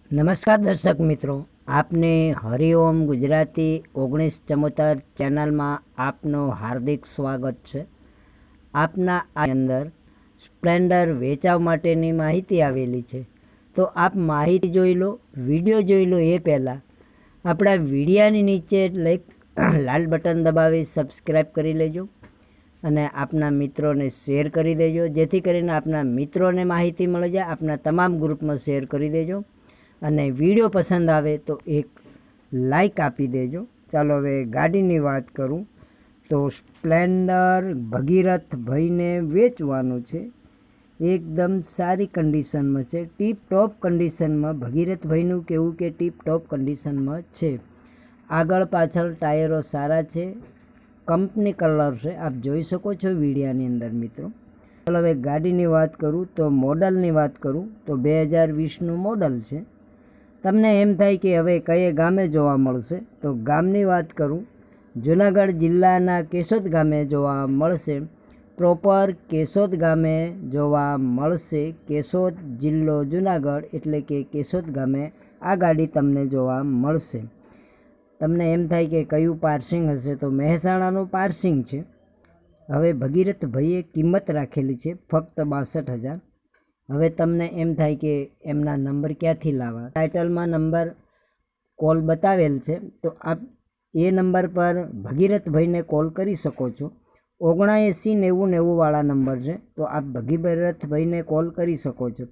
નમસ્કાર દર્શક મિત્રો, આપને હરિઓમ ગુજરાતી 1974 ચેનલમાં આપનું હાર્દિક સ્વાગત છે। આપના આ અંદર સ્પ્લેન્ડર વેચાવ માટેની માહિતી આવેલી છે, તો આપ માહિતી જોઈ લો। વિડીયો જોઈ લો એ પહેલાં આપણા વિડીયાની નીચે લાલ બટન દબાવી સબસ્ક્રાઈબ કરી લેજો અને આપના મિત્રોને શેર કરી દેજો, જેથી કરીને આપના મિત્રોને માહિતી મળી જાય। આપના તમામ ગ્રુપમાં શેર કરી દેજો અને વિડીયો પસંદ આવે તો એક લાઈક આપી દેજો। ચાલો હવે ગાડીની વાત કરું તો સ્પ્લેન્ડર ભગીરથભાઈને વેચવાનું છે। એકદમ સારી કન્ડિશનમાં છે, ટીપ ટોપ કન્ડિશનમાં। ભગીરથભાઈનું કહેવું કે ટીપ ટોપ કન્ડિશનમાં છે। આગળ પાછળ ટાયરો સારા છે, કંપની કલર છે, આપ જોઈ શકો છો વિડીયાની અંદર મિત્રો। ચાલો હવે ગાડીની વાત કરું તો મોડલની વાત કરું તો 2020નું મોડલ છે। તમને એમ થાય કે હવે કયે ગામે જોવા મળશે, તો ગામની વાત કરું જૂનાગઢ જિલ્લાના કેશોદ ગામે જોવા મળશે। પ્રોપર કેશોદ ગામે જોવા મળશે। કેશોદ જિલ્લો જૂનાગઢ એટલે કે કેશોદ ગામે આ ગાડી તમને જોવા મળશે। તમને એમ થાય કે કયું પાર્સિંગ હશે, તો મહેસાણાનું પાર્સિંગ છે। હવે ભગીરથભાઈએ કિંમત રાખેલી છે ફક્ત 62,000। હવે તમને એમ થાય કે એમના નંબર ક્યાંથી લાવવા, ટાઇટલમાં નંબર કોલ બતાવેલ છે, તો આપ એ નંબર પર ભગીરથભાઈને કોલ કરી શકો છો। 799090 વાળા નંબર છે, તો આપ ભગીરથભાઈને કોલ કરી શકો છો।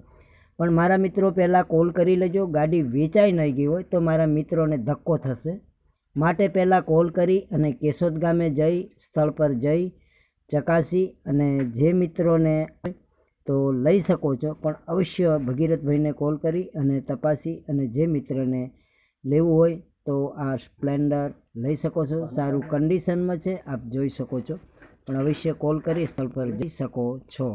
પણ મારા મિત્રો પહેલાં કોલ કરી લેજો, ગાડી વેચાઈ નહીં ગઈ હોય તો મારા મિત્રોને ધક્કો થશે, માટે પહેલાં કોલ કરી અને કેશોદ ગામે જઈ સ્થળ પર જઈ ચકાસી અને જે મિત્રોને તો લઈ શકો છો। પણ અવશ્ય ભગીરથભાઈને કોલ કરી અને તપાસી અને જે મિત્રને લેવું હોય તો આ સ્પ્લેન્ડર લઈ શકો છો। સારું કન્ડિશનમાં છે, આપ જોઈ શકો છો, પણ અવશ્ય કોલ કરી સ્થળ પર જઈ શકો છો।